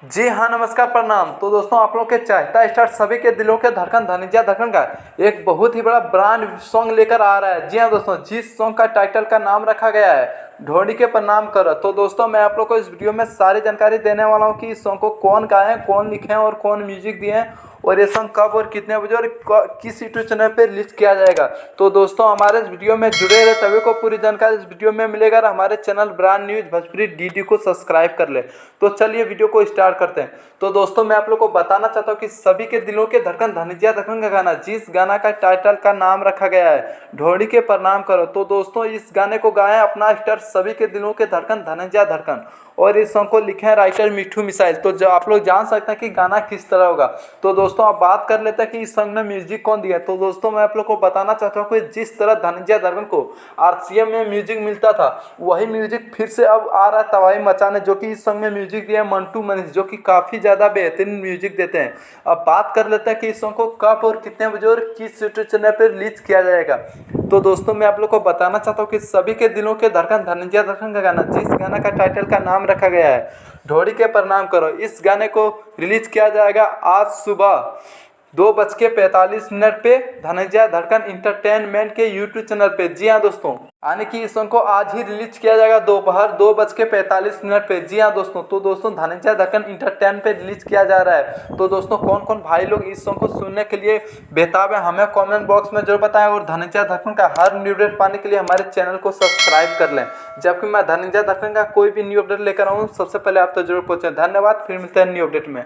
जी हाँ, नमस्कार, प्रणाम। तो दोस्तों, आप लोग के चाहता स्टार सभी के दिलों के धड़कन धनंजय धड़कन का एक बहुत ही बड़ा ब्रांड सॉन्ग लेकर आ रहा है। जी हाँ दोस्तों, जिस सॉन्ग का टाइटल का नाम रखा गया है ढोड़ी के प्रणाम कर। तो दोस्तों, मैं आप लोग को इस वीडियो में सारी जानकारी देने वाला हूँ कि इस सॉन्ग को कौन गाए हैं, कौन लिखे हैं और कौन म्यूजिक दिए हैं, और ये सॉन्ग कब और कितने बजे और किस यूट्यूब चैनल पे रिलीज किया जाएगा। तो दोस्तों, हमारे इस वीडियो में जुड़े रहे, तभी को पूरी जानकारी इस वीडियो में मिलेगा। और हमारे channel brand news Bhojpuri DD को सब्सक्राइब कर ले। तो चलिए वीडियो को स्टार्ट करते हैं। तो दोस्तों, मैं आप लोग को बताना चाहता हूँ कि सभी के दिलों के धड़कन धनंजय धड़कन का गाना, जिस गाना का टाइटल का नाम रखा गया है ढोड़ी के प्रणाम करो। तो दोस्तों, इस गाने को गाए अपना स्टार सभी के दिलों के धड़कन धनंजय धड़कन, और इस सॉन्ग को लिखे हैं राइटर मिठू मिसाइल। तो जो आप लोग जान सकते हैं कि गाना किस तरह होगा। तो दोस्तों, अब बात कर लेते हैं कि इस सॉन्ग में म्यूजिक कौन दिया है। तो दोस्तों, मैं आप लोग को बताना चाहता हूँ कि जिस तरह धनंजय धड़कन को आरसीएम में म्यूजिक मिलता था, वही म्यूजिक फिर से अब आ रहा है तबाही मचाने। जो कि इस सॉन्ग में म्यूजिक दिया है मंटू मनीष, जो कि काफ़ी ज़्यादा बेहतरीन म्यूजिक देते हैं। अब बात कर लेते हैं कि इस सॉन्ग को कब और कितने बजे और किस यूट्यूब चैनल पर रिलीज किया जाएगा। तो दोस्तों, मैं आप लोग को बताना चाहता हूँ कि सभी के दिलों के धड़कन धनंजय धड़कन का गाना, जिस गाना का टाइटल का नाम रखा गया है ढोड़ी के प्रणाम करो, इस गाने को रिलीज किया जाएगा आज सुबह 2:45 पे धनंजय धड़कन इंटरटेनमेंट के यूट्यूब चैनल पे। जी हाँ दोस्तों, यानी कि इस सॉन्ग को आज ही रिलीज किया जाएगा दोपहर 2:45 पे। जी हाँ दोस्तों, तो दोस्तों धनंजय धड़कन इंटरटेन पे रिलीज किया जा रहा है। तो दोस्तों, कौन कौन भाई लोग इस सॉन्ग को सुनने के लिए बेताब है, हमें कमेंट बॉक्स में जरूर बताएं। और धनंजय धड़कन का हर न्यू अपडेट पाने के लिए हमारे चैनल को सब्सक्राइब कर लें। जबकि मैं धनंजय धड़कन का कोई भी न्यू अपडेट लेकर आऊँ, सबसे पहले आप तो जरूर पहुँचे। धन्यवाद, फिर मिलते हैं न्यू अपडेट में।